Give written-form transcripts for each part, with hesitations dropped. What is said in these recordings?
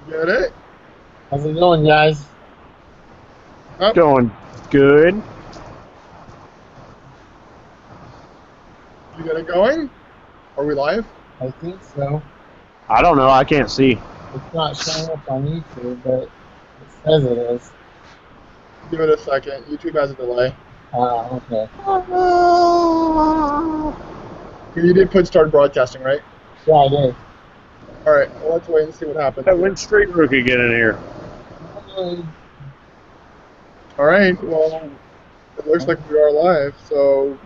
You get it? How's it going, guys? Oh, Going good. you got it going? Are we live? I think so. I don't know. I can't see. It's not showing up on YouTube, but it says it is. Give it a second. YouTube has a delay. Okay. You did put start broadcasting, right? Yeah, I did. All right. Well, let's wait and see what happens. Hey, when's Street Rookie get in here? All right. Well, it looks like we are live. So,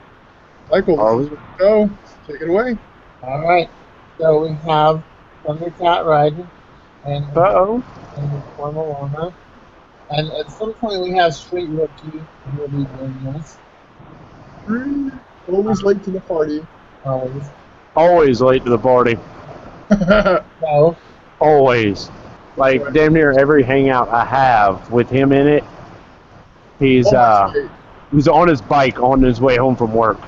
Michael, Are we? go. Take it away. All right. So we have ThundercatRidin and Informal Llama. And at some point we have StreetRookie who will be doing this. Always late to the party. Always. Always late to the party. So, Always. Like, damn near every hangout I have with him in it, he's on his bike on his way home from work.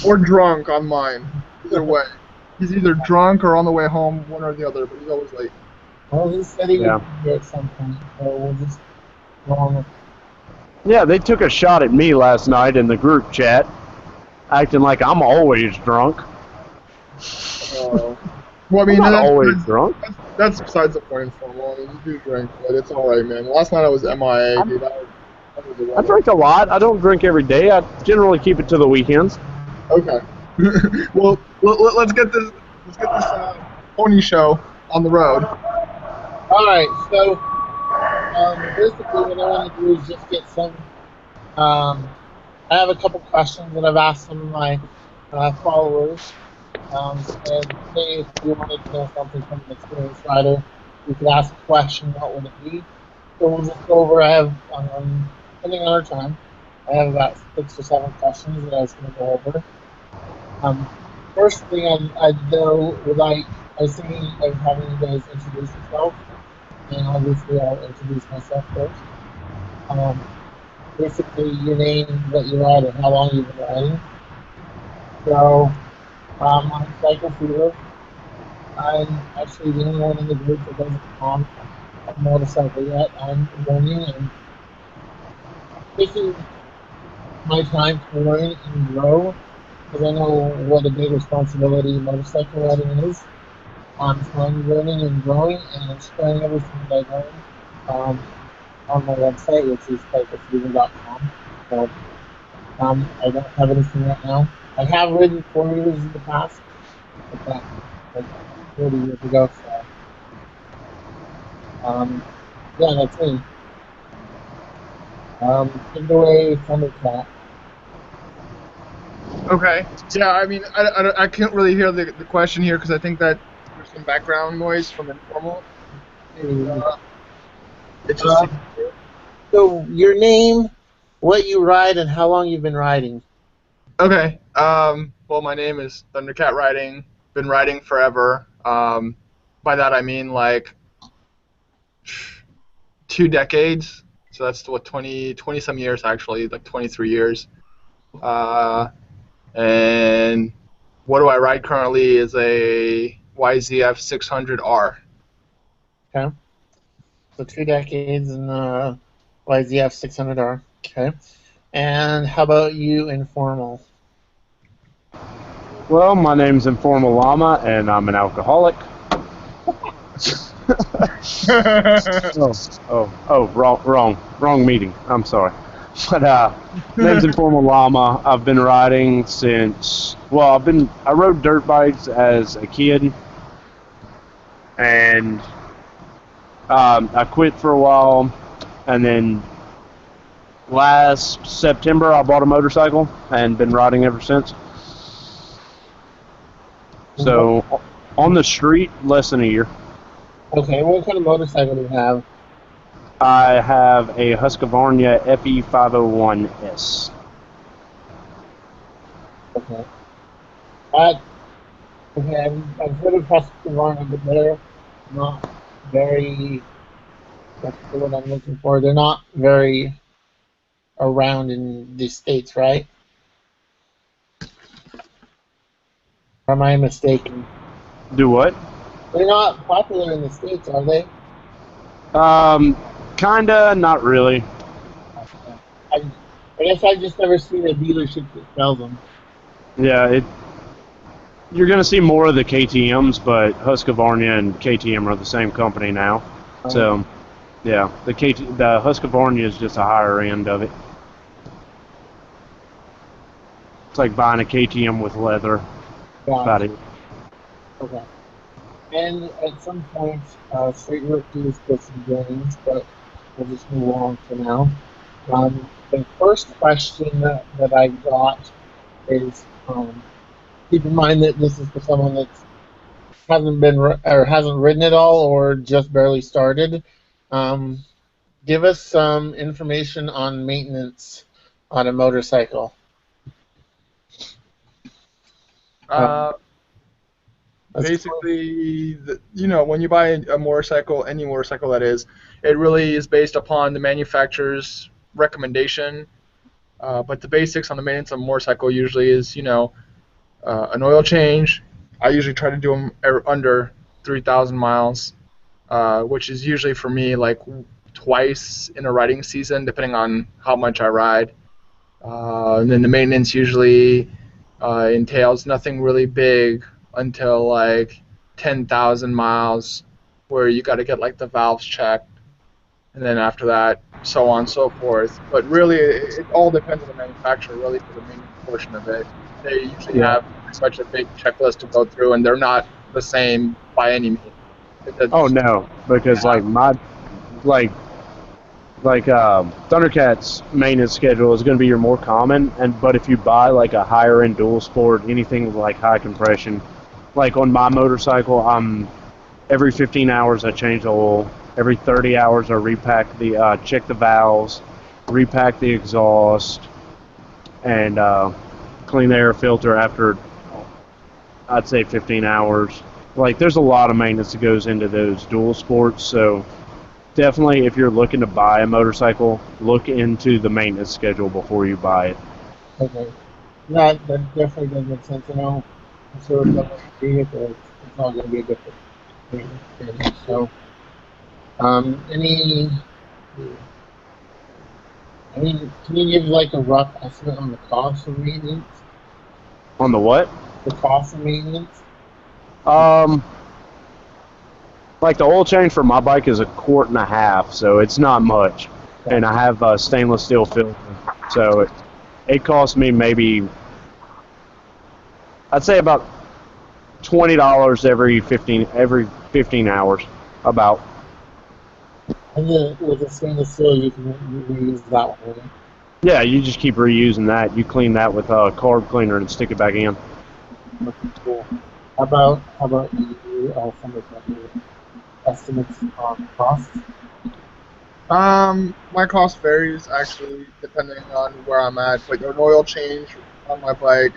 Or drunk on mine. Either way. He's either drunk or on the way home, one or the other, but he's always late. well, he said he would be here at some point, so we'll just go on. Yeah, they took a shot at me last night in the group chat, acting like I'm always drunk. Well, I mean, I'm not always drunk. That's besides the point, Informal. I mean, you do drink, but it's all right, man. Last night I was MIA, dude. I drink a lot. I don't drink every day. I generally keep it to the weekends. Okay. Well, let's get this pony show on the road. All right, so basically what I want to do is just get some. I have a couple questions that I've asked some of my followers. And say if you wanted to know something from an experienced rider, you could ask a question. What would it be? So we'll just go over. I have, depending on our time, I have about 6 or 7 questions that I was going to go over. First thing I'd know would I was thinking of having you guys introduce yourself, and obviously I'll introduce myself first. Basically, your name, what you ride, and how long you've been riding. So, I'm Cycle Fever. I'm actually the only one in the group that doesn't own a motorcycle yet. I'm learning and taking my time to learn and grow, because I know what a big responsibility motorcycle riding is. So I'm learning and growing, and I'm sharing everything that I learn on my website, which is cyclefever.com. So I don't have anything right now. I have ridden 4 years in the past, but that like 30 years ago. So yeah, that's me. Take it away, Thundercat. Okay. Yeah, I mean, I can't really hear the question here because I think that there's some background noise from Informal. It's just So your name, what you ride, and how long you've been riding. okay. Well, my name is ThundercatRidin. Been riding forever. By that I mean like 2 decades. So that's what 20 some years actually, like 23 years. And what do I ride currently is a YZF 600R. Okay. So 2 decades in YZF 600R. Okay. And how about you, Informal? Well, my name's Informal Llama, and I'm an alcoholic. Wrong meeting. I'm sorry. But name's Informal Llama. I've been riding since, well, I rode dirt bikes as a kid, and I quit for a while, and then last September I bought a motorcycle and been riding ever since. So on the street, less than a year. Okay, what kind of motorcycle do you have? I have a Husqvarna FE501S. Okay. Okay, I've heard of Husqvarna, but they're not very, what's the word I'm looking for? They're not very around in the States, right? Or am I mistaken? Do what? They're not popular in the States, are they? Kinda, not really. I guess I just never seen a dealership that sells them. Yeah, you're gonna see more of the KTM's, but Husqvarna and KTM are the same company now. So, yeah, the Husqvarna is just a higher end of it. It's like buying a KTM with leather. About it. Okay. And at some point, Straight Rookies get some games, but we'll just move on for now. The first question that I got is, keep in mind that this is for someone that hasn't ridden at all or just barely started. Um, Give us some information on maintenance on a motorcycle. Uh, That's Basically, when you buy a motorcycle, any motorcycle that is, it really is based upon the manufacturer's recommendation. But the basics on the maintenance of a motorcycle usually is, an oil change. I usually try to do them under 3,000 miles, which is usually for me like twice in a riding season, depending on how much I ride. And then the maintenance usually entails nothing really big until like 10,000 miles, where you got to get like the valves checked, and then after that, so on and so forth. But really, it all depends on the manufacturer, really, for the maintenance portion of it. They usually have such a big checklist to go through, and they're not the same by any means. Oh no, because like Thundercat's maintenance schedule is going to be your more common, but if you buy like a higher end dual sport, anything with like high compression, like on my motorcycle, every 15 hours I change the oil. Every 30 hours I check the valves, repack the exhaust, and clean the air filter after I'd say 15 hours. Like there's a lot of maintenance that goes into those dual sports, so definitely, if you're looking to buy a motorcycle, look into the maintenance schedule before you buy it. okay. That definitely does make sense. I'm sure if someone's vehicle, it's not going to be a different thing. So, any, can you give like a rough estimate on the cost of maintenance? On the what? The cost of maintenance? Like the oil change for my bike is $1.50, so it's not much. And I have a stainless steel filter, so it costs me maybe, I'd say about $20 every 15 hours, about. And then with the stainless steel, you can reuse that one, right? Yeah, you just keep reusing that. You clean that with a carb cleaner and stick it back in. Cool. How about you, some of the estimates on cost? My cost varies actually depending on where I'm at. But an oil change on my bike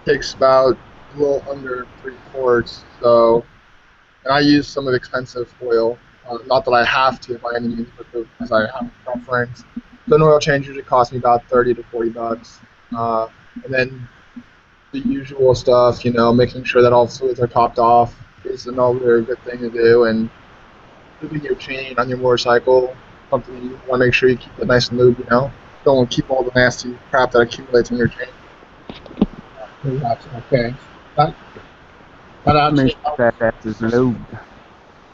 takes about a little under 3 quarts. So, and I use some of the expensive oil. Not that I have to by any means, but because I have a preference. So an oil change usually costs me about $30 to $40. And then the usual stuff, making sure that all fluids are topped off is another good thing to do. And lubing your chain on your motorcycle, something you want to make sure you keep it nice and lubed, Don't want to keep all the nasty crap that accumulates in your chain. Okay. That actually Make sure that ass is lubed.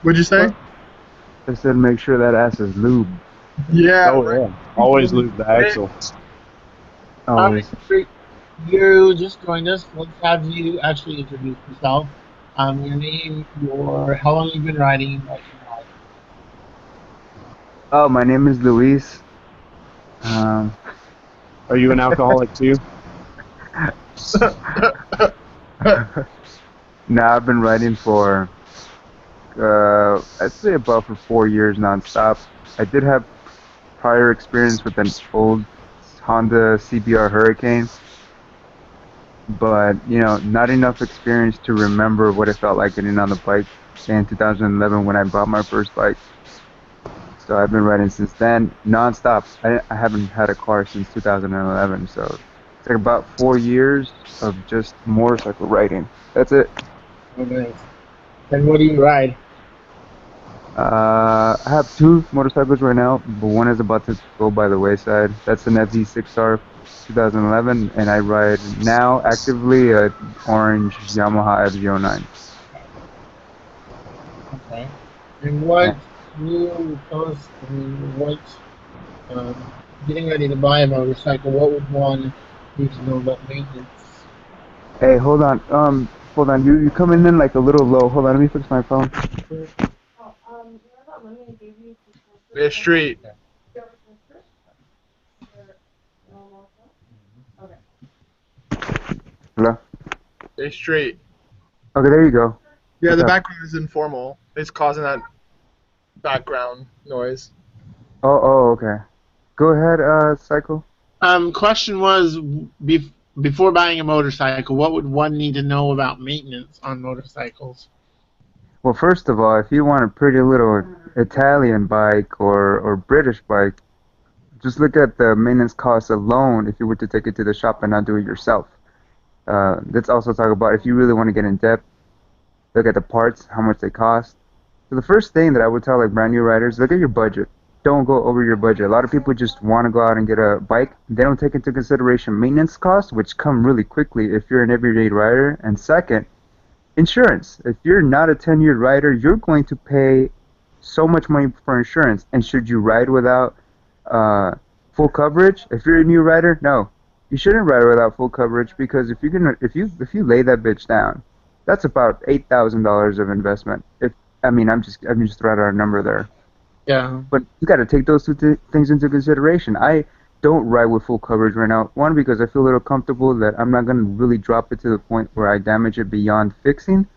What'd you say? I said make sure that ass is lubed. Yeah. Oh, yeah. Always lube the axle. Always. You just joined us. Let's have you actually introduce yourself. Your name, how long you've been riding, and what you ride. Oh, my name is Luis. Are you an alcoholic too? Now I've been riding for I'd say about for 4 years nonstop. I did have prior experience with an old Honda CBR Hurricane, but not enough experience to remember what it felt like getting on the bike in 2011 when I bought my first bike. So I've been riding since then nonstop. I haven't had a car since 2011, so it's like about 4 years of just motorcycle riding. That's it. Oh, nice. And what do you ride? I have two motorcycles right now, but one is about to go by the wayside. That's an FZ6R 2011, and I ride now actively a orange Yamaha FZ09. Okay. And what can you tell us? I mean, what getting ready to buy a motorcycle? What would one need to know about maintenance? Hey, hold on. You coming in like a little low. Hold on, let me fix my phone. Yeah, street. Hello. Hey, street. Okay, there you go. Yeah, What's the up? background is informal. It's causing that background noise. Oh, okay. Go ahead, Cycle. Question was, before buying a motorcycle, what would one need to know about maintenance on motorcycles? Well, first of all, if you want a pretty little Italian bike or British bike, just look at the maintenance costs alone if you were to take it to the shop and not do it yourself. Let's also talk about if you really want to get in depth, look at the parts, how much they cost. So the first thing that I would tell like brand new riders, look at your budget. Don't go over your budget. A lot of people just want to go out and get a bike. They don't take into consideration maintenance costs, which come really quickly if you're an everyday rider. And second, insurance. If you're not a 10-year rider, you're going to pay so much money for insurance. And should you ride without uh, full coverage? If you're a new rider, no, you shouldn't ride without full coverage because if you lay that bitch down, that's about $8,000 of investment. If I'm just throwing out a number there. Yeah. But you got to take those two things into consideration. I don't ride with full coverage right now. One, because I feel a little comfortable that I'm not going to really drop it to the point where I damage it beyond fixing.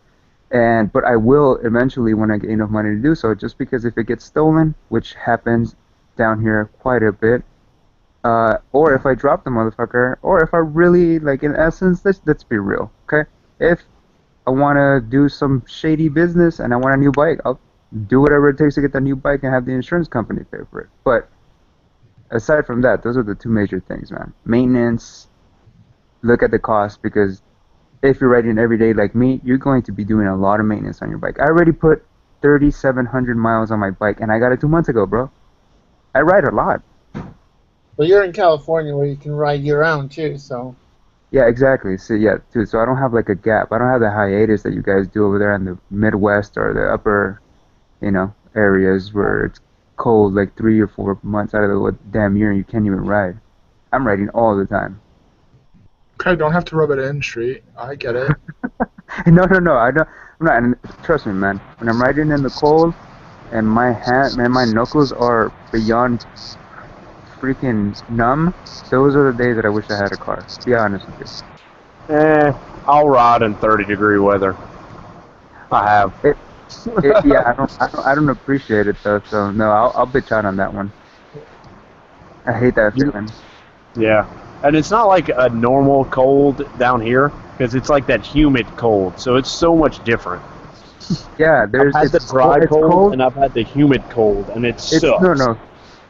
But I will eventually when I get enough money to do so. Just because if it gets stolen, which happens down here quite a bit, or if I drop the motherfucker, or if I really like, in essence, let's be real, okay? If I want to do some shady business and I want a new bike, I'll do whatever it takes to get the new bike and have the insurance company pay for it. But aside from that, those are the two major things, man. Maintenance, look at the cost because if you're riding every day like me, you're going to be doing a lot of maintenance on your bike. I already put 3,700 miles on my bike and I got it 2 months ago, bro. I ride a lot. Well, you're in California where you can ride year-round too, so. Yeah, exactly. So yeah, dude. So I don't have like a gap. I don't have the hiatus that you guys do over there in the Midwest or the upper, areas where it's cold like 3 or 4 months out of the damn year and you can't even ride. I'm riding all the time. Okay, don't have to rub it in, street. I get it. No. I don't. I'm not. And trust me, man. When I'm riding in the cold and my hand, man, my knuckles are beyond freaking numb. Those are the days that I wish I had a car. To be honest with you. I'll ride in 30-degree weather. I have. Yeah, I don't appreciate it though. So no, I'll bitch out on that one. I hate that feeling. Yeah. And it's not like a normal cold down here, because it's like that humid cold, so it's so much different. Yeah, I've had the dry cold, and I've had the humid cold, and it sucks. No.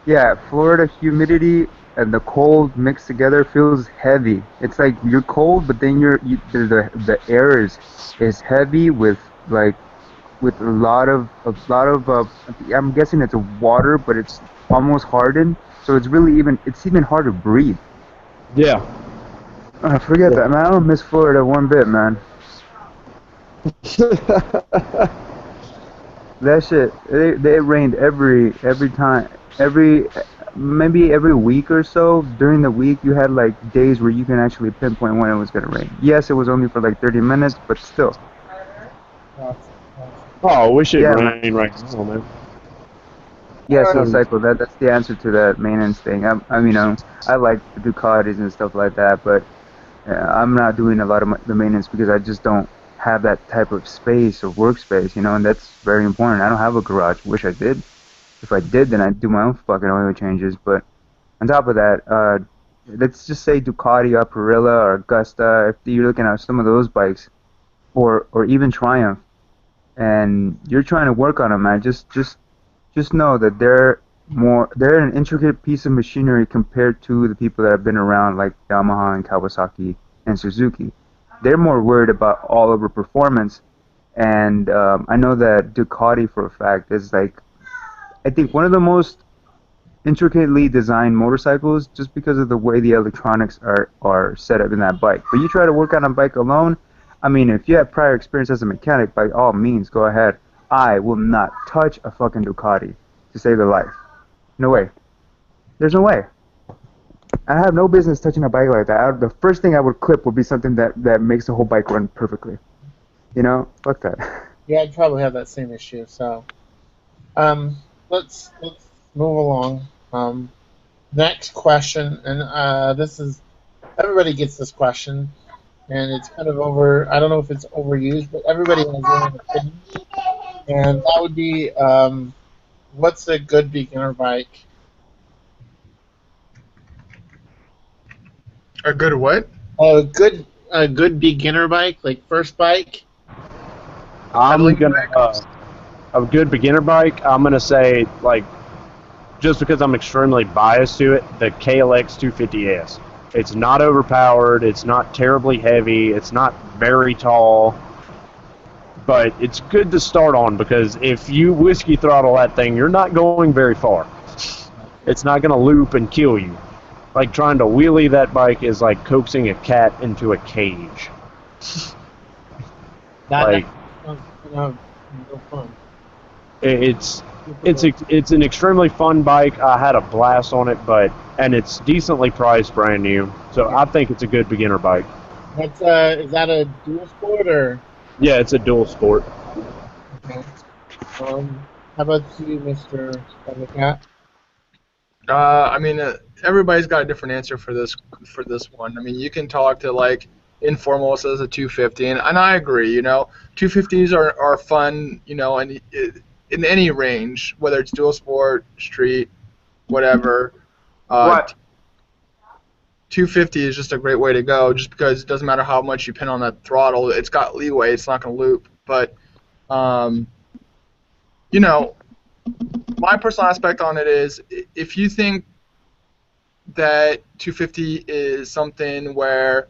Yeah, Florida humidity and the cold mixed together feels heavy. It's like you're cold, but then the air is heavy with a lot of I'm guessing it's water, but it's almost hardened, so it's even hard to breathe. Yeah. Forget that, man. I don't miss Florida one bit, man. That shit, they rained every time, maybe every week or so. During the week, you had like days where you can actually pinpoint when it was gonna rain. Yes, it was only for like 30 minutes, but still. Oh, I wish it Yeah, rained right now, man. Yeah, so Cycle, that's the answer to that maintenance thing. I like the Ducatis and stuff like that, but I'm not doing a lot of the maintenance because I just don't have that type of space or workspace, and that's very important. I don't have a garage. Wish I did. If I did, then I'd do my own fucking oil changes. But on top of that, let's just say Ducati or Aprilia or Augusta, if you're looking at some of those bikes, or even Triumph, and you're trying to work on them, man, just know that they're an intricate piece of machinery compared to the people that have been around like Yamaha and Kawasaki and Suzuki. They're more worried about all over performance And I know that Ducati, for a fact, is like, I think, one of the most intricately designed motorcycles, just because of the way the electronics are set up in that bike. But you try to work on a bike alone, I mean, if you have prior experience as a mechanic, by all means, go ahead. I will not touch a fucking Ducati to save their life. No way. There's no way. I have no business touching a bike like that. The first thing I would clip would be something that makes the whole bike run perfectly. You know? Fuck that. Yeah, I'd probably have that same issue. So, let's move along. Next question, and this is everybody gets this question, and it's kind of over. I don't know if it's overused, but everybody has their own opinion, and that would be, what's a good beginner bike? A good what? A good beginner bike, like first bike. I'm Pedaling gonna bike? a good beginner bike. I'm gonna say, like, just because I'm extremely biased to it, the KLX 250S. It's not overpowered. It's not terribly heavy. It's not very tall. But it's good to start on, because if you whiskey throttle that thing, you're not going very far. It's not going to loop and kill you. Like, trying to wheelie that bike is like coaxing a cat into a cage. Like, Sounds no fun. it's an extremely fun bike. I had a blast on it, and it's decently priced, brand new. So I think it's a good beginner bike. That's is that a dual sport or? Yeah, it's a dual sport. Okay. How about you, Mr. Thundercat? I mean, everybody's got a different answer for this one. I mean, you can talk to like Informal says a 250, and I agree. You know, 250s are fun. You know, and in any range, whether it's dual sport, street, whatever. What? 250 is just a great way to go, just because it doesn't matter how much you pin on that throttle. It's got leeway. It's not going to loop. But, you know, my personal aspect on it is, if you think that 250 is something where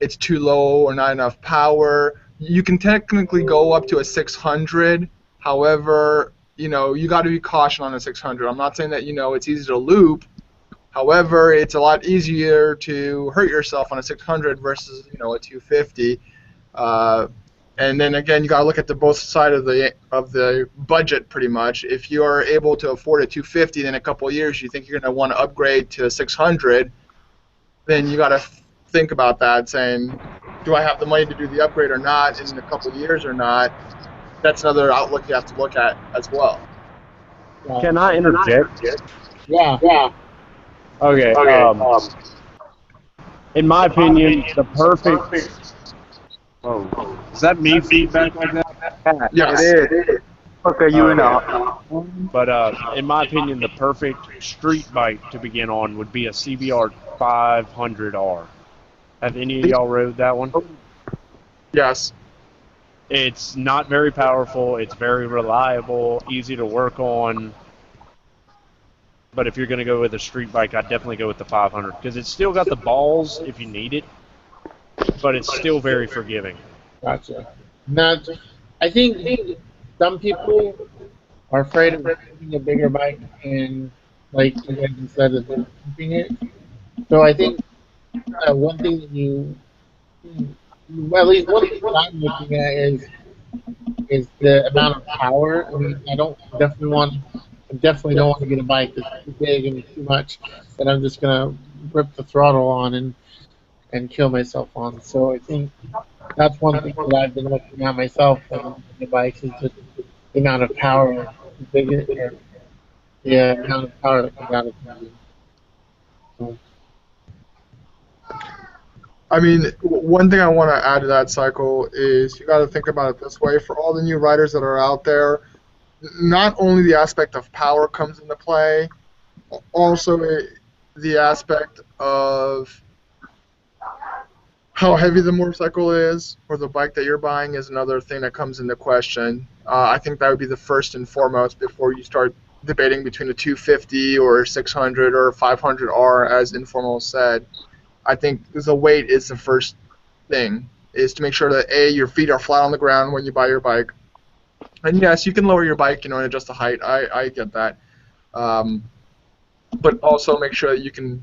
it's too low or not enough power, you can technically go up to a 600. However, you know, you got to be cautious on a 600. I'm not saying that, you know, it's easy to loop. However, it's a lot easier to hurt yourself on a 600 versus, you know, a 250. And then again, you got to look at the both sides of the budget, pretty much. If you are able to afford a 250, then in a couple of years you think you're going to want to upgrade to a 600, then you got to think about that, saying, do I have the money to do the upgrade or not in a couple of years or not? That's another outlook you have to look at as well. Can I interject? Yeah. Okay. In my opinion, the perfect. Oh, is that me feedback like that? Yes. It is. Okay, you know. But in my opinion, the perfect street bike to begin on would be a CBR 500R. Have any of y'all rode that one? Yes. It's not very powerful. It's very reliable, easy to work on. But if you're going to go with a street bike, I'd definitely go with the 500, because it's still got the balls if you need it, but it's still very forgiving. Gotcha. Now, I think some people are afraid of having a bigger bike and, like you guys said, of keeping it. So I think one thing that well, at least one thing that I'm looking at is the amount of power. I mean, I definitely don't want to get a bike that's too big and too much that I'm just gonna rip the throttle on and kill myself on. So I think that's one thing that I've been looking at myself on the bikes, is just the amount of power, the amount of power that comes out of the engine. So, I mean, one thing I want to add to that cycle is you got to think about it this way. For all the new riders that are out there, not only the aspect of power comes into play, also the aspect of how heavy the motorcycle is, or the bike that you're buying, is another thing that comes into question. I think that would be the first and foremost before you start debating between a 250 or a 600 or a 500R, as Informal said. I think the weight is the first thing. is to make sure that your feet are flat on the ground when you buy your bike. And yes, you can lower your bike, and adjust the height. I get that. But also make sure that you can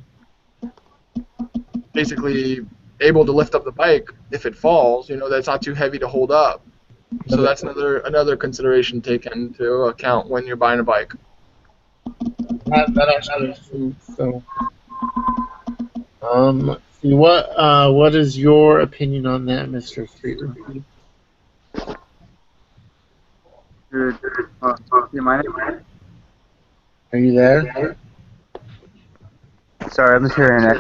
basically able to lift up the bike if it falls. That it's not too heavy to hold up. So that's another consideration to take into account when you're buying a bike. That actually makes sense. So, let's see. What is your opinion on that, Mr. Street Rookie? Are you there? Sorry, I'm just hearing that.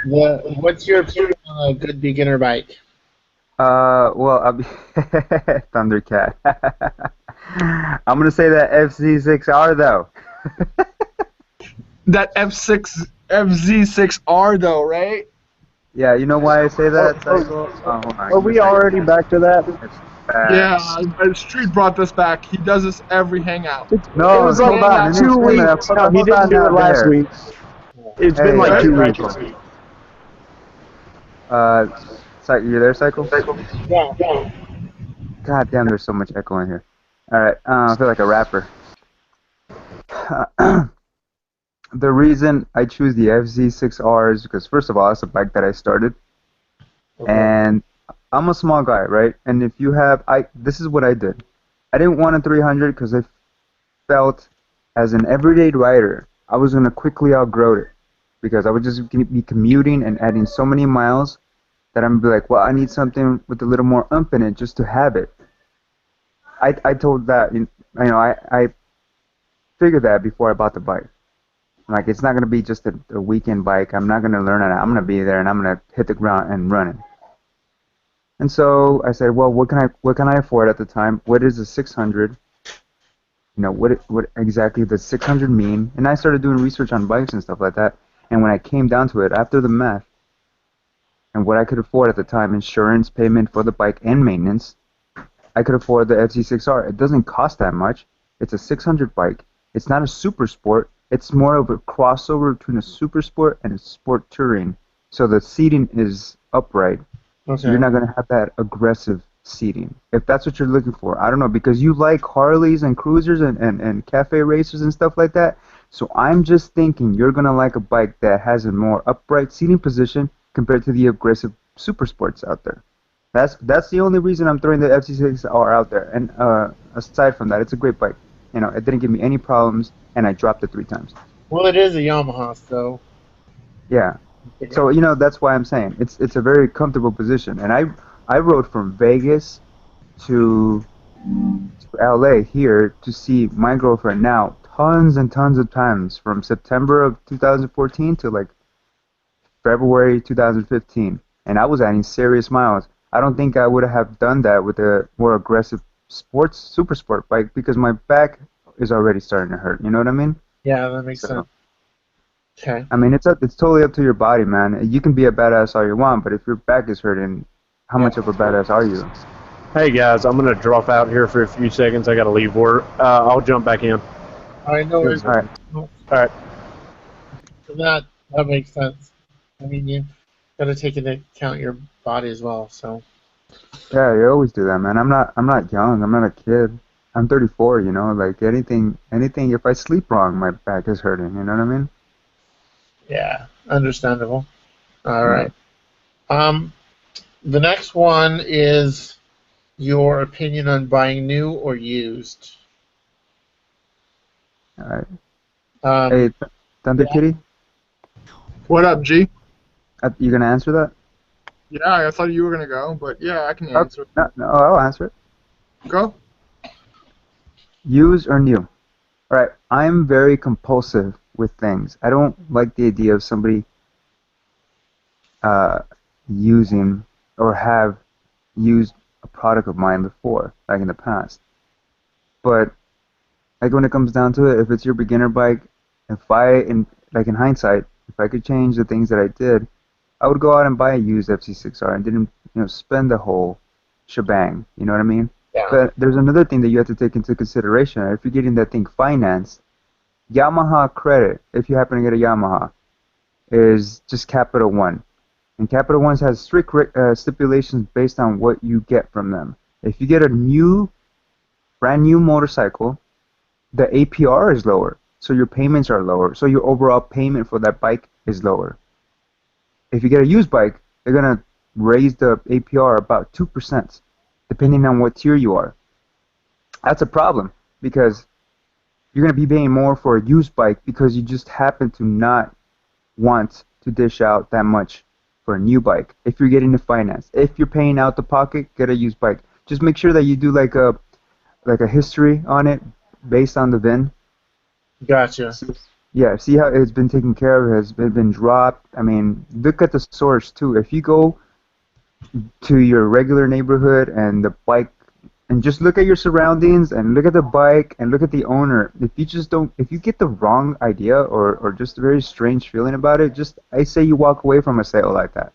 What's your opinion on a good beginner bike? Well, I'll be Thundercat. I'm gonna say that FZ6R though. That FZ6R though, right? Yeah, you know why I say that? Hold on. Are we already back to that? Yeah, Street brought this back. He does this every hangout. No, it was like hold on. 2 weeks. No, he didn't do it last week. It's been like 2 weeks. You there, Cycle? Yeah. God damn, there's so much echo in here. Alright, I feel like a rapper. The reason I choose the FZ6R is because, first of all, it's a bike that I started. Okay. And I'm a small guy, right? And if you have, this is what I did. I didn't want a 300 because I felt, as an everyday rider, I was going to quickly outgrow it. Because I would just be commuting and adding so many miles that I'm be like, well, I need something with a little more oomph in it just to have it. I told that, I figured that before I bought the bike. Like, it's not going to be just a weekend bike. I'm not going to learn it. I'm going to be there and I'm going to hit the ground and run it. And so I said, well, what can I afford at the time? What is a 600? What exactly does 600 mean? And I started doing research on bikes and stuff like that. And when I came down to it, after the math, and what I could afford at the time, insurance, payment for the bike, and maintenance, I could afford the FZ6R. It doesn't cost that much. It's a 600 bike. It's not a super sport. It's more of a crossover between a super sport and a sport touring. So the seating is upright. Okay. So you're not going to have that aggressive seating. If that's what you're looking for. I don't know, because you like Harleys and cruisers and cafe racers and stuff like that. So I'm just thinking you're going to like a bike that has a more upright seating position compared to the aggressive super sports out there. That's the only reason I'm throwing the FZ6R out there. And aside from that, it's a great bike. It didn't give me any problems, and I dropped it 3 times. Well, it is a Yamaha, so. Yeah. So that's why I'm saying it's a very comfortable position. And I rode from Vegas to LA here to see my girlfriend now tons and tons of times from September of 2014 to like February 2015, and I was adding serious miles. I don't think I would have done that with a more aggressive super sport bike because my back is already starting to hurt. You know what I mean? Yeah, that makes sense. Okay. I mean, it's totally up to your body, man. You can be a badass all you want, but if your back is hurting, how much of a badass are you? Hey guys, I'm gonna drop out here for a few seconds. I gotta leave work. I'll jump back in. All right, no worries. All right. All right. That makes sense. I mean, you gotta take into account your body as well. So. Yeah, you always do that, man. I'm not young. I'm not a kid. I'm 34. Like anything. If I sleep wrong, my back is hurting. You know what I mean? Yeah, understandable. All right. The next one is your opinion on buying new or used. All right. Hey, Thunder Kitty. What up, G? You gonna answer that? Yeah, I thought you were gonna go, but yeah, I can answer. No, I'll answer it. Go. Used or new? All right. I'm very compulsive with things. I don't like the idea of somebody using or have used a product of mine before, like in the past. But like when it comes down to it, if it's your beginner bike, in hindsight, if I could change the things that I did, I would go out and buy a used FZ6R and didn't spend the whole shebang. You know what I mean? Yeah. But there's another thing that you have to take into consideration. If you're getting that thing financed, Yamaha credit, if you happen to get a Yamaha, is just capital 1. And Capital Ones has strict stipulations based on what you get from them. If you get a brand new motorcycle, the APR is lower, so your payments are lower, so your overall payment for that bike is lower. If you get a used bike, they're gonna raise the APR about 2%, depending on what tier you are. That's a problem because you're gonna be paying more for a used bike because you just happen to not want to dish out that much for a new bike. If you're getting the finance, if you're paying out the pocket, get a used bike. Just make sure that you do like a history on it based on the VIN. Gotcha. Yeah, see how it's been taken care of, has been dropped. I mean, look at the source too. If you go to your regular neighborhood and the bike, and just look at your surroundings and look at the bike and look at the owner. If you get the wrong idea or just a very strange feeling about it, I say you walk away from a sale like that.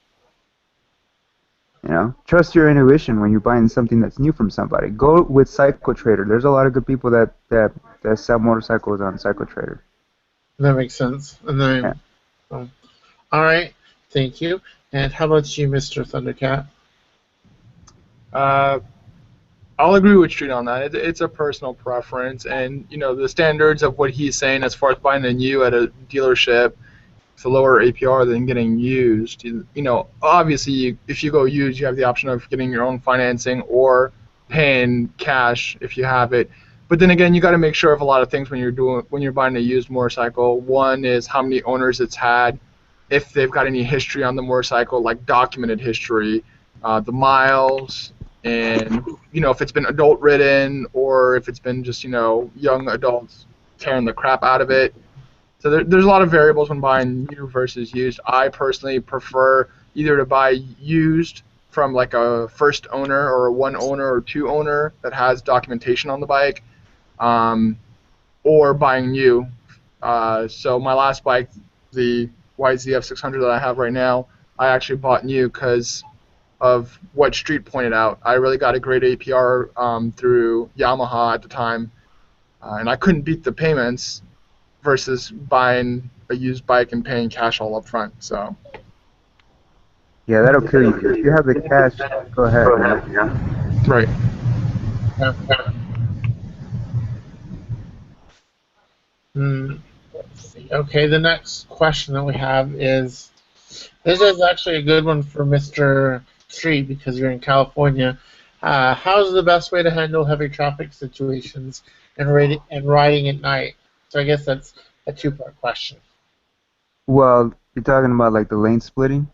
You know, trust your intuition when you're buying something that's new from somebody. Go with Cycle Trader. There's a lot of good people that sell motorcycles on Cycle Trader. That makes sense. And then, Yeah. All right, thank you. And how about you, Mr. Thundercat? I'll agree with Street on that. It's a personal preference, and the standards of what he's saying as far as buying a new at a dealership, it's a lower APR than getting used. Obviously, if you go used, you have the option of getting your own financing or paying cash if you have it. But then again, you got to make sure of a lot of things when you're buying a used motorcycle. One is how many owners it's had, if they've got any history on the motorcycle, like documented history, the miles, and if it's been adult ridden or if it's been just young adults tearing the crap out of it. So there's a lot of variables when buying new versus used. I personally prefer either to buy used from like a first owner or a one owner or two owner that has documentation on the bike, or buying new. So my last bike, the YZF 600 that I have right now, I actually bought new because of what Street pointed out. I really got a great APR through Yamaha at the time, and I couldn't beat the payments versus buying a used bike and paying cash all up front. So Yeah, that'll kill you. If you have the cash, go ahead. Man. right. Let's see. Okay, the next question that we have is, this is actually a good one for Mr. Street because you're in California. How's the best way to handle heavy traffic situations and riding at night? So I guess that's a two-part question. Well, you're talking about like the lane splitting?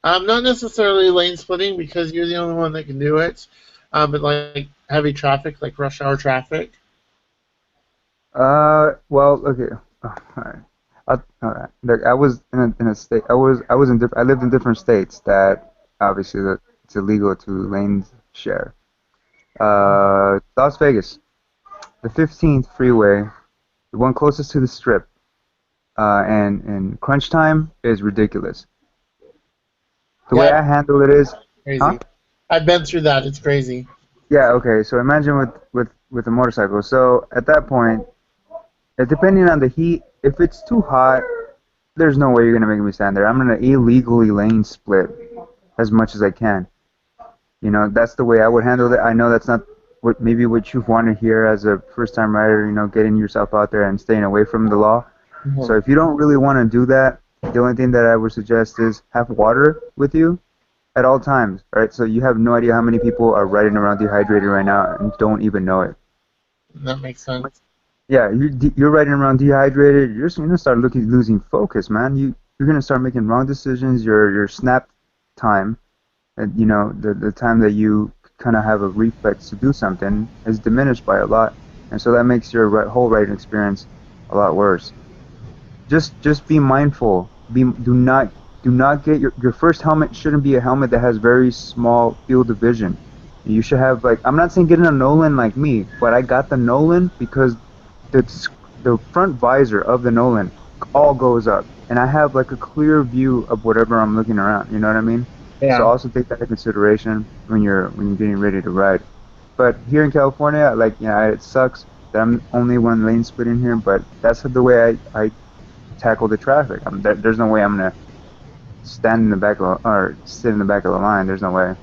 Not necessarily lane splitting because you're the only one that can do it, but like heavy traffic, like rush hour traffic. Well, okay. Oh, all right. All right. Look, I was in a state. I lived in different states that obviously that it's illegal to lane share. Las Vegas, the 15th freeway, the one closest to the strip, and crunch time is ridiculous. The way I handle it is, Crazy. huh? I've been through that. It's crazy. Yeah. Okay. So imagine with a motorcycle. So at that point, depending on the heat, if it's too hot, there's no way you're gonna make me stand there. I'm gonna illegally lane split as much as I can. That's the way I would handle it. I know that's not what you want to hear as a first-time rider. Getting yourself out there and staying away from the law. Mm-hmm. So if you don't really want to do that, the only thing that I would suggest is have water with you at all times. Right? So you have no idea how many people are riding around dehydrated right now and don't even know it. That makes sense. Yeah, you're riding around dehydrated. You're just gonna start losing focus, man. You're gonna start making wrong decisions. Your snap time, and the time that you kind of have a reflex to do something is diminished by a lot, and so that makes your whole riding experience a lot worse. Just be mindful. Do not get your first helmet shouldn't be a helmet that has very small field of vision. You should have I'm not saying get a Nolan like me, but I got the Nolan because the front visor of the Nolan all goes up, and I have a clear view of whatever I'm looking around. You know what I mean? Yeah. So also take that into consideration when you're getting ready to ride. But here in California, it sucks that I'm only one lane splitting here, but that's the way I tackle the traffic. There's no way I'm gonna stand in the back of or sit in the back of the line. There's no way.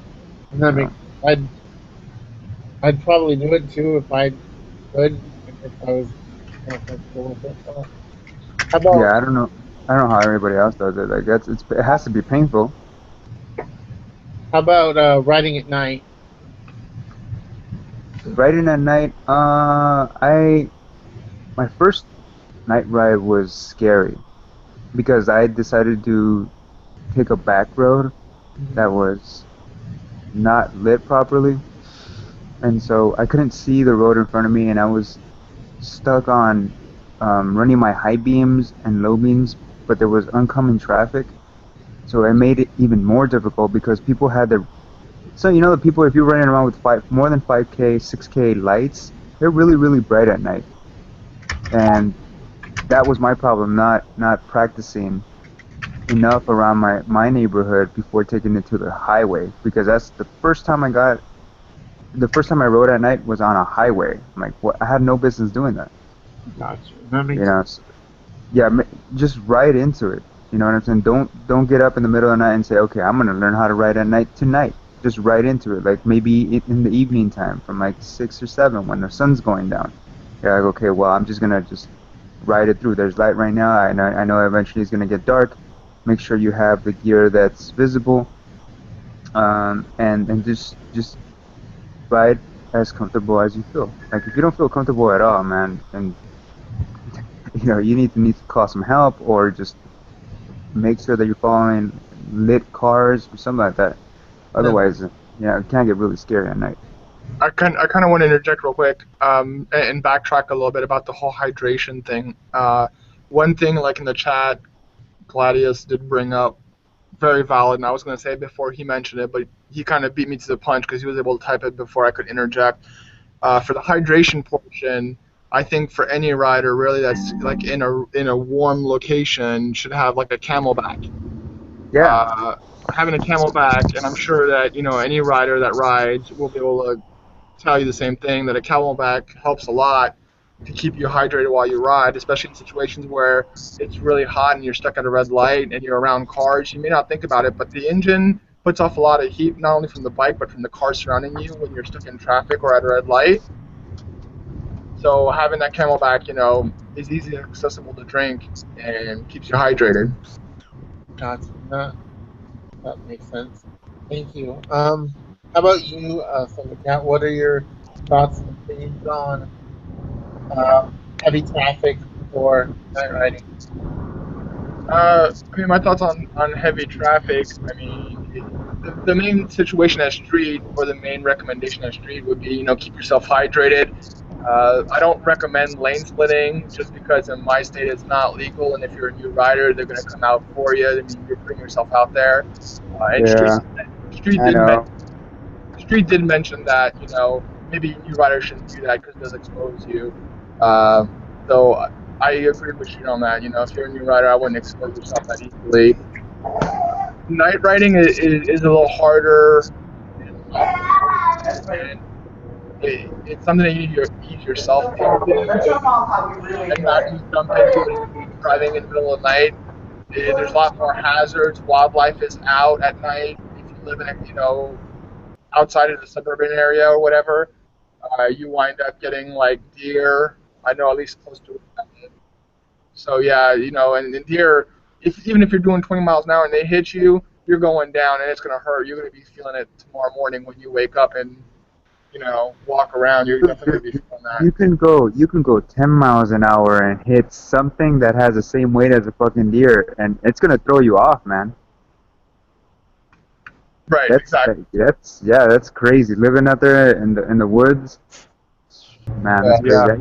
And that makes, I'd probably do it too if I could, and if I was more comfortable with it. So, how about Yeah, I don't know. I don't know how everybody else does it. Like it has to be painful. riding at night? Riding at night, my first night ride was scary because I decided to take a back road that was not lit properly, and so I couldn't see the road in front of me, and I was stuck on running my high beams and low beams, but there was oncoming traffic, so it made it even more difficult because people had their so you know the people if you're running around with more than 5K, 6K lights, they're really really bright at night, and that was my problem, not practicing enough around my neighborhood before taking it to the highway, because that's the first time I rode at night was on a highway. I'm like, what? I had no business doing that. Gotcha. That makes You know, yeah, just ride into it. You know what I'm saying? Don't get up in the middle of the night and say, okay, I'm gonna learn how to ride at night tonight. Just ride into it. Like maybe in the evening time, from like 6 or 7 when the sun's going down. You're like, okay, well, I'm just gonna ride it through. There's light right now. I know eventually it's gonna get dark. Make sure you have the gear that's visible, and just ride as comfortable as you feel. Like if you don't feel comfortable at all, man, then you need to call some help, or just make sure that you're following lit cars or something like that. Otherwise, it can get really scary at night. I kind of want to interject real quick and backtrack a little bit about the whole hydration thing. One thing, like in the chat, Gladius did bring up, very valid, and I was going to say it before he mentioned it, but he kind of beat me to the punch because he was able to type it before I could interject. For the hydration portion, I think for any rider really that's like in a warm location should have like a Camelback. Yeah. Having a Camelback, and I'm sure that any rider that rides will be able to tell you the same thing, that a Camelback helps a lot to keep you hydrated while you ride, especially in situations where it's really hot and you're stuck at a red light and you're around cars. You may not think about it, but the engine puts off a lot of heat, not only from the bike, but from the cars surrounding you when you're stuck in traffic or at a red light. So having that Camelback, is easily accessible to drink and keeps you hydrated. Gotcha. That makes sense. Thank you. How about you, Thundercat? What are your thoughts and opinions on heavy traffic or night riding? My thoughts on heavy traffic, the main situation at street, or the main recommendation at street would be, keep yourself hydrated. I don't recommend lane splitting just because in my state it's not legal, and if you're a new rider, they're going to come out for you. I mean, you're putting yourself out there. And Street did mention that, maybe new riders shouldn't do that because it does expose you. So I agree with you on that. If you're a new rider, I wouldn't expose yourself that easily. Night riding is a little harder. And it's something that you need to ease yourself into. And not just jump into it driving in the middle of the night. There's a lot more hazards. Wildlife is out at night. If you live in outside of the suburban area or whatever, you wind up getting like deer. I know at least close to it. So yeah, and deer, even if you're doing 20 miles an hour and they hit you, you're going down and it's gonna hurt. You're gonna be feeling it tomorrow morning when you wake up and walk around. You're definitely gonna be feeling that. You can go 10 miles an hour and hit something that has the same weight as a fucking deer, and it's gonna throw you off, man. Right. Exactly. That's crazy. Living out there in the woods, man. That's crazy. Yeah.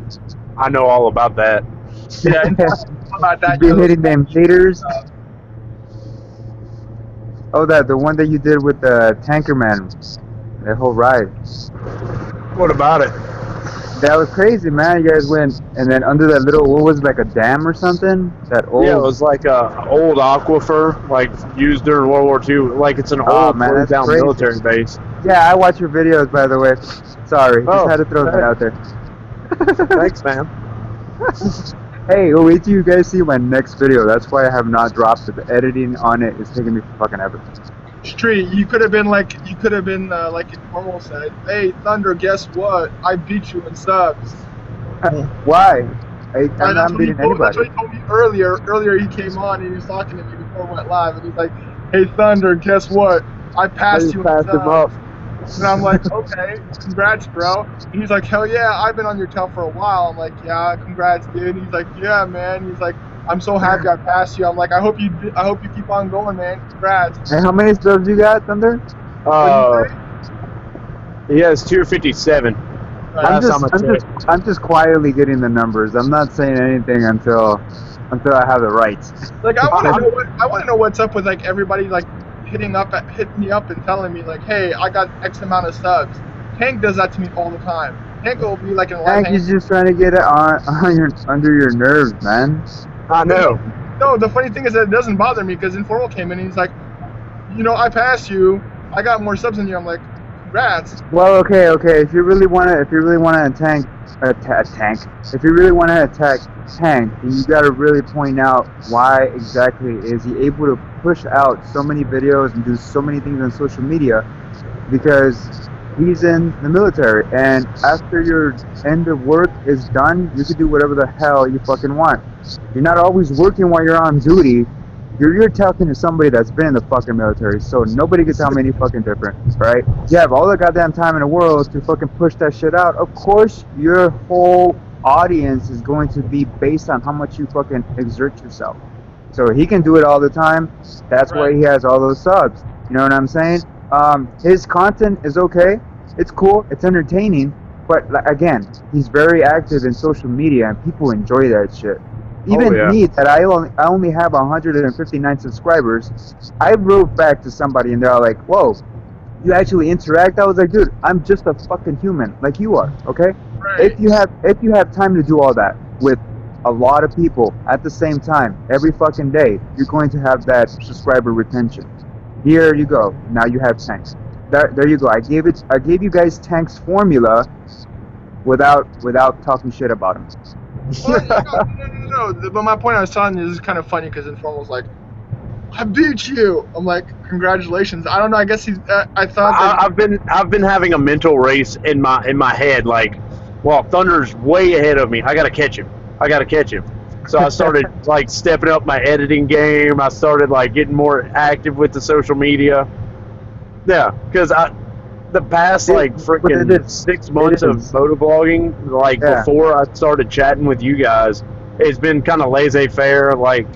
I know all about that. Yeah. How about that? You've been hitting them haters. Oh, the one that you did with the tanker man, that whole ride. What about it? That was crazy, man. You guys went, and then under that little, what was it, like a dam or something? That old. Yeah, it was like a old aquifer, like used during World War II. Like it's an old closed down military base. Yeah, I watch your videos, by the way. Sorry, just had to throw that out there. Thanks, man. Hey, wait till you guys see my next video. That's why I have not dropped it. The editing on it is taking me fucking ever. Street, you could have been like Informal said, hey Thunder, guess what? I beat you in subs. Why? I'm That's not what he beating told, that's what anybody. he told me earlier. Earlier he came on and he was talking to me before we went live, and he's like, hey Thunder, guess what? I passed you in Passed him up. subs. And I'm like, okay, congrats, bro. And he's like, hell yeah, I've been on your tail for a while. I'm like, yeah, congrats, dude. And he's like, yeah, man. He's like, I'm so happy I passed you. I'm like, I hope you keep on going, man. Congrats. And how many subs you got, Thunder? He has 257. I'm just quietly getting the numbers. I'm not saying anything until I have the rights. Like I want to know what's up with like everybody like hitting me up and telling me like, hey, I got X amount of subs. Hank does that to me all the time. Hank will be like in live. Hank, he's just trying to get it under your nerves, man. I know. No, the funny thing is that it doesn't bother me because Informal came in and he's like, you know, I passed you. I got more subs than you. I'm like, congrats. Well, okay. If you really want to attack Hank, then you got to really point out why exactly is he able to push out so many videos and do so many things on social media, because he's in the military, and after your end of work is done, you can do whatever the hell you fucking want. You're not always working while you're on duty. You're talking to somebody that's been in the fucking military, so nobody can tell me any fucking different, right? You have all the goddamn time in the world to fucking push that shit out. Of course, your whole audience is going to be based on how much you fucking exert yourself. So he can do it all the time. That's why he has all those subs. You know what I'm saying? His content is okay. It's cool. It's entertaining. But again, he's very active in social media, and people enjoy that shit. Even me, that I only have 159 subscribers, I wrote back to somebody and they're like, whoa, you actually interact? I was like, dude, I'm just a fucking human like you are, okay? Right. If you have time to do all that with a lot of people at the same time, every fucking day, you're going to have that subscriber retention. Here you go. Now you have tanks. There you go. I gave you guys Tank's formula without talking shit about him. No. But my point I was telling you is kind of funny because Informal's like, I beat you. I'm like, congratulations. I don't know. I guess he's. I thought that I've been having a mental race in my head. Like, well, Thunder's way ahead of me. I gotta catch him. So I started like stepping up my editing game. I started like getting more active with the social media. Yeah, because the past like freaking 6 months of motovlogging, like before I started chatting with you guys, it's been kind of laissez-faire. Like,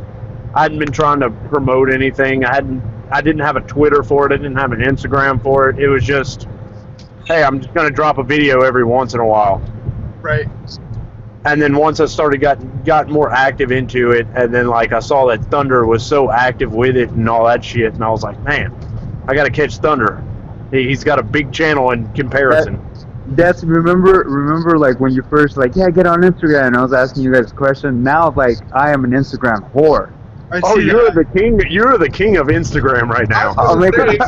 I hadn't been trying to promote anything. I didn't have a Twitter for it. I didn't have an Instagram for it. It was just, hey, I'm just gonna drop a video every once in a while. Right. And then once I started got more active into it, and then like I saw that Thunder was so active with it and all that shit, and I was like, man, I gotta catch Thunder. He's got a big channel in comparison. That's remember like when you first like, yeah, get on Instagram, and I was asking you guys a question. Now like I am an Instagram whore. You're the king. You're the king of Instagram right now. I'm like stupid.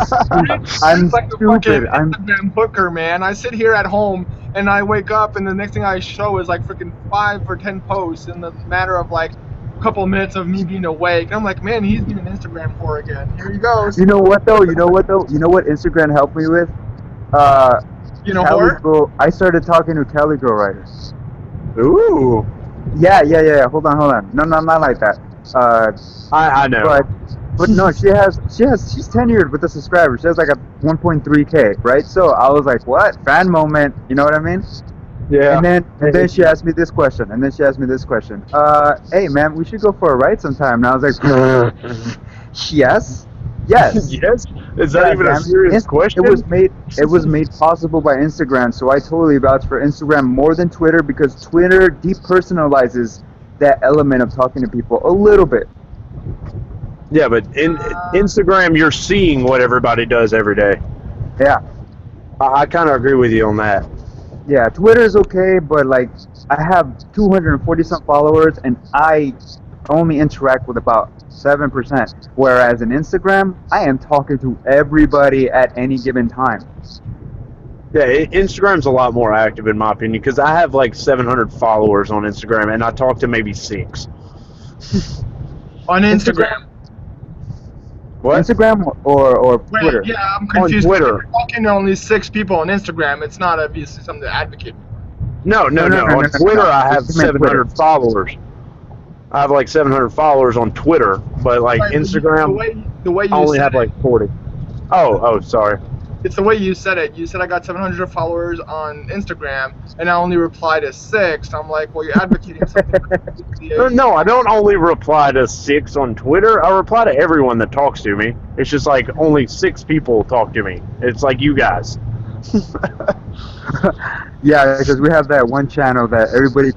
I'm Instagram hooker, man. I sit here at home and I wake up and the next thing I show is like freaking 5 or 10 posts in the matter of like a couple of minutes of me being awake. And I'm like, man, he's doing Instagram whore again. Here he goes. You know what Instagram helped me with? Whore? I started talking to Cali Girl writers. Ooh. Yeah. Hold on. No, not like that. I know. But no, she's tenured with the subscribers. She has like a 1.3K, right? So I was like, what? Fan moment, you know what I mean? Yeah. And then she asked me this question, hey man, we should go for a ride sometime. And I was like, yes. Yes. Is that even a serious question? It was made possible by Instagram, so I totally vouch for Instagram more than Twitter, because Twitter depersonalizes that element of talking to people a little bit. Yeah, but in Instagram, you're seeing what everybody does every day. Yeah. I kind of agree with you on that. Yeah, Twitter is okay, but like I have 240 some followers, and I only interact with about 7%. Whereas in Instagram, I am talking to everybody at any given time. Yeah, Instagram's a lot more active in my opinion because I have like 700 followers on Instagram and I talk to maybe 6. On Instagram. What? Instagram or Wait, Twitter? yeah, I'm confused. On Twitter. If you're talking to only 6 people on Instagram, it's not obviously something to advocate. No. No, On Twitter, I have It's meant 700 followers. I have like 700 followers on Twitter, but like Right, Instagram, the way you I only said have it, like 40. Oh, sorry. it's the way you said it. You said I got 700 followers on Instagram, and I only reply to 6. I'm like, well, you're advocating something. No, I don't only reply to 6 on Twitter. I reply to everyone that talks to me. It's just like only 6 people talk to me. It's like you guys. Yeah, because we have that one channel that everybody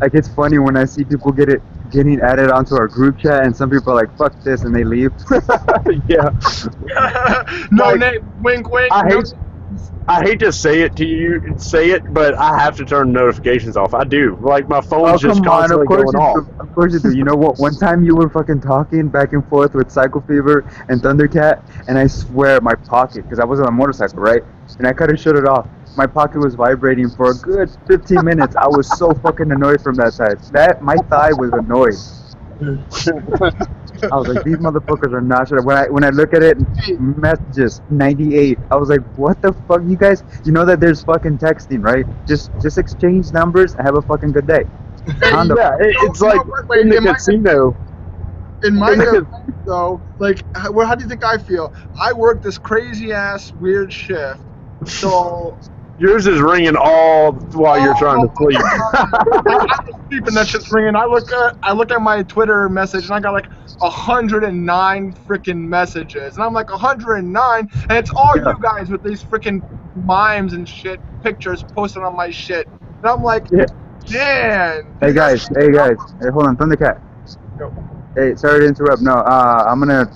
like. It's funny when I see people getting added onto our group chat, and some people are like, "Fuck this," and they leave. Yeah. No Like, name, wink, wink. I hate to say it, but I have to turn notifications off. I do. Like my phone's just constantly going off. Of course you do. You know what? One time you were fucking talking back and forth with Psycho Fever and Thundercat, and I swear my pocket, because I was on a motorcycle, right? And I could have shut it off. My pocket was vibrating for a good 15 minutes. I was so fucking annoyed from that side. My thigh was annoyed. I was like, these motherfuckers are not sure. When I look at it, messages 98. I was like, what the fuck, you guys? You know that there's fucking texting, right? Just exchange numbers and have a fucking good day. Yeah, it's like in the casino. In my defense, though, like, how do you think I feel? I work this crazy ass weird shift, so. Yours is ringing all while you're trying to sleep. I'm sleeping, that shit's ringing. I look at my Twitter message and I got like 109 freaking messages, and I'm like 109, and it's all you guys with these freaking mimes and shit, pictures posted on my shit, and I'm like, man. Hey guys, hey hold on, Thundercat. Go. Hey, sorry to interrupt. No, I'm gonna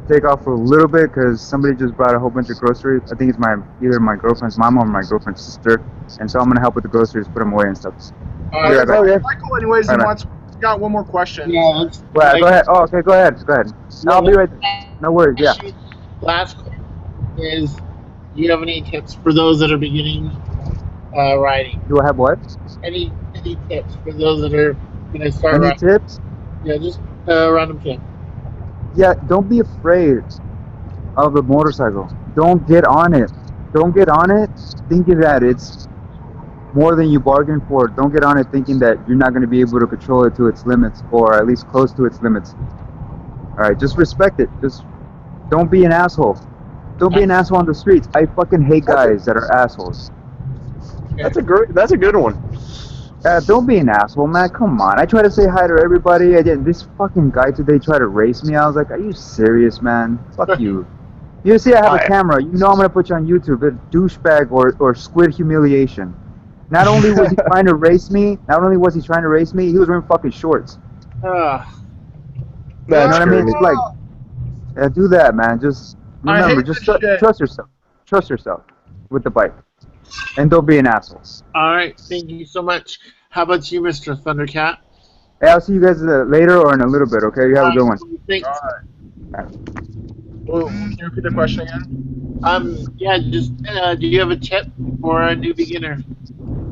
take off for a little bit because somebody just brought a whole bunch of groceries. I think it's either my girlfriend's mom or my girlfriend's sister, and so I'm gonna help with the groceries, put them away and stuff. Michael, anyways, got one more question. Yeah, well, go ahead. Oh, okay, go ahead. I'll be right there. No worries. Yeah. Last question is, do you have any tips for those that are beginning riding? Do I have what? Any tips for those that are gonna start Any riding? tips? Yeah, just random tip. Yeah, don't be afraid of the motorcycle. Don't get on it. Think that it's more than you bargained for. Don't get on it thinking that you're not going to be able to control it to its limits, or at least close to its limits. Alright, just respect it. Just don't be an asshole. Don't be an asshole on the streets. I fucking hate guys that are assholes. That's a good one. Don't be an asshole, man. Come on. I try to say hi to everybody. This fucking guy today tried to race me. I was like, are you serious, man? Fuck you. You see, I have a camera. You know I'm going to put you on YouTube. A douchebag or squid humiliation. Not only was he trying to race me, he was wearing fucking shorts. You know what I mean? It's like, do that, man. Just remember, just trust yourself. Trust yourself with the bike. And don't be an asshole. Alright, thank you so much. How about you, Mr. Thundercat? Hey, I'll see you guys later or in a little bit, okay? You have a good one. Thanks. Well, can you repeat the question again? Yeah, just, do you have a tip for a new beginner?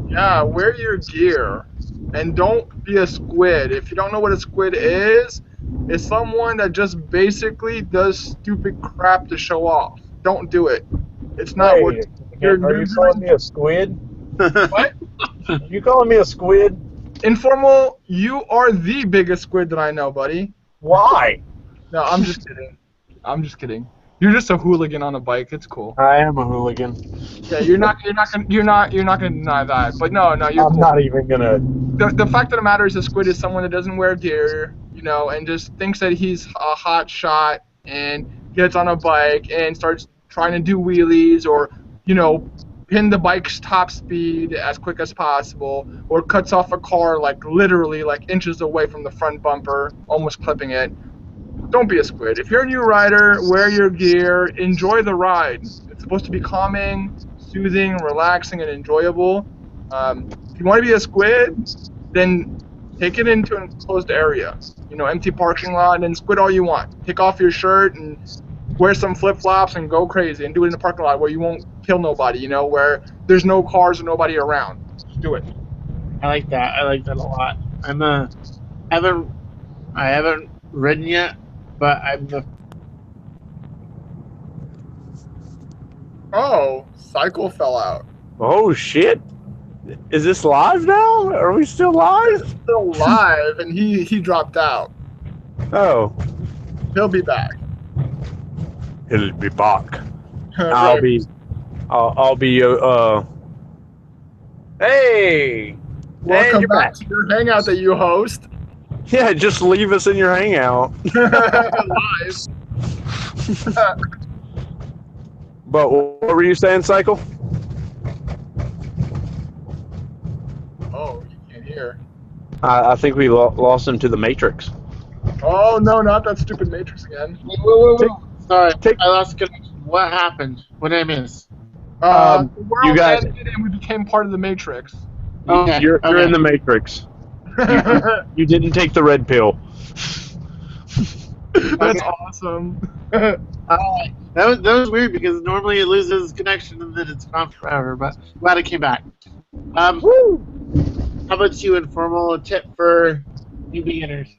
Yeah, wear your gear. And don't be a squid. If you don't know what a squid is, it's someone that just basically does stupid crap to show off. Don't do it. It's not what... Are you calling me a squid? What? You calling me a squid? Informal, you are the biggest squid that I know, buddy. Why? No, I'm just kidding. You're just a hooligan on a bike. It's cool. I am a hooligan. Yeah, you're not gonna deny that. But no, you're I'm cool. not even gonna. The fact of the matter is, a squid is someone that doesn't wear gear, and just thinks that he's a hot shot and gets on a bike and starts trying to do wheelies or, pin the bike's top speed as quick as possible, or cuts off a car literally inches away from the front bumper, almost clipping it. Don't be a squid. If you're a new rider, wear your gear, enjoy the ride. It's supposed to be calming, soothing, relaxing, and enjoyable. If you want to be a squid, then take it into an enclosed area. Empty parking lot, and squid all you want. Take off your shirt and wear some flip-flops and go crazy and do it in the parking lot where you won't kill nobody, you know, where there's no cars or nobody around. Just do it. I like that. I like that a lot. I haven't ridden yet, but I'm the. Oh, cycle fell out. Oh shit! Is this live now? Are we still live? Still live, and he dropped out. Oh, He'll be back. he'll be back. Right. I'll be. Hey. Welcome you're back to your hangout that you host. Yeah, just leave us in your hangout. Live. But what were you saying, Cycle? Oh, you can't hear. I think we lost him to the Matrix. Oh no, not that stupid Matrix again. Whoa. Sorry, take- I lost connection. What happened? What did I miss? The world you guys- ended and we became part of the Matrix. Okay, You're okay. in the Matrix. You didn't take the red pill. That's awesome. That was weird because normally it loses connection and then it's gone forever. But glad it came back. How about you, Informal? A tip for new beginners?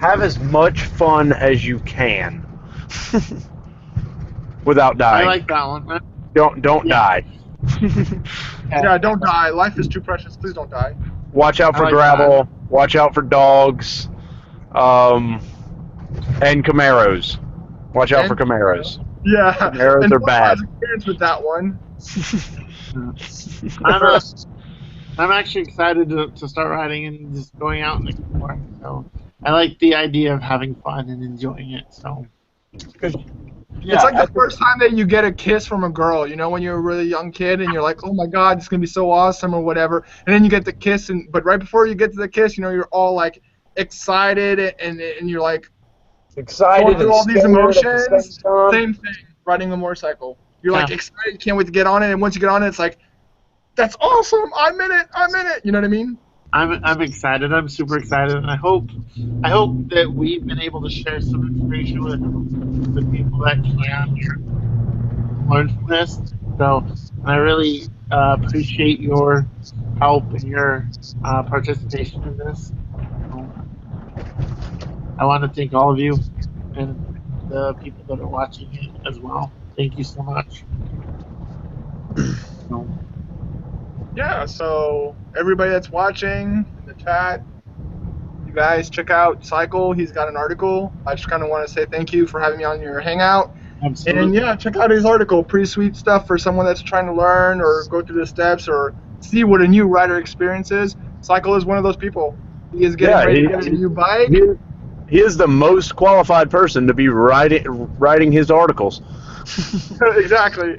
Have as much fun as you can, without dying. I like that one. Don't die. Yeah, don't die. Life is too precious. Please don't die. Watch out for I like gravel. Watch out for dogs. And Camaros. Watch out for Camaros. Yeah. Camaros and are bad. Experience with that one. I'm actually excited to start riding and just going out and exploring. So I like the idea of having fun and enjoying it. So Yeah, it's like the first time that you get a kiss from a girl, you know, when you're a really young kid and you're like, oh my God, it's going to be so awesome or whatever. And then you get the kiss, but right before you get to the kiss, you know, you're all like excited and you're like excited going through and all these scared at the emotions. same time. Same thing, riding a motorcycle. You're like Yeah. excited, can't wait to get on it. And once you get on it, it's like, that's awesome. I'm in it. You know what I mean? I'm excited. I'm super excited, and I hope that we've been able to share some information with the people that can learn from this. So I really appreciate your help and your participation in this. I want to thank all of you and the people that are watching it as well. Thank you so much. So, Yeah, so everybody that's watching in the chat, you guys check out Cycle. He's got an article. I just kind of want to say thank you for having me on your hangout. absolutely. And yeah, check out his article. Pretty sweet stuff for someone that's trying to learn or go through the steps or see what a new rider experience is. Cycle is one of those people. He is getting ready to get a new bike. He is the most qualified person to be writing his articles. Exactly.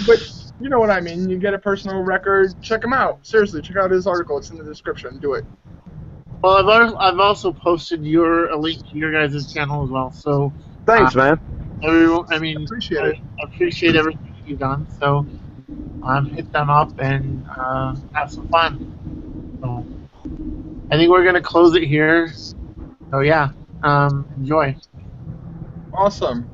But you know what I mean. You get a personal record. Check him out. Seriously, check out his article. It's in the description. Do it. Well, I've also posted a link to your guys' channel as well. So Thanks, man. everyone, I mean, Appreciate it. I appreciate everything that you've done. So hit them up and have some fun. So, I think we're gonna close it here. So yeah, enjoy. Awesome.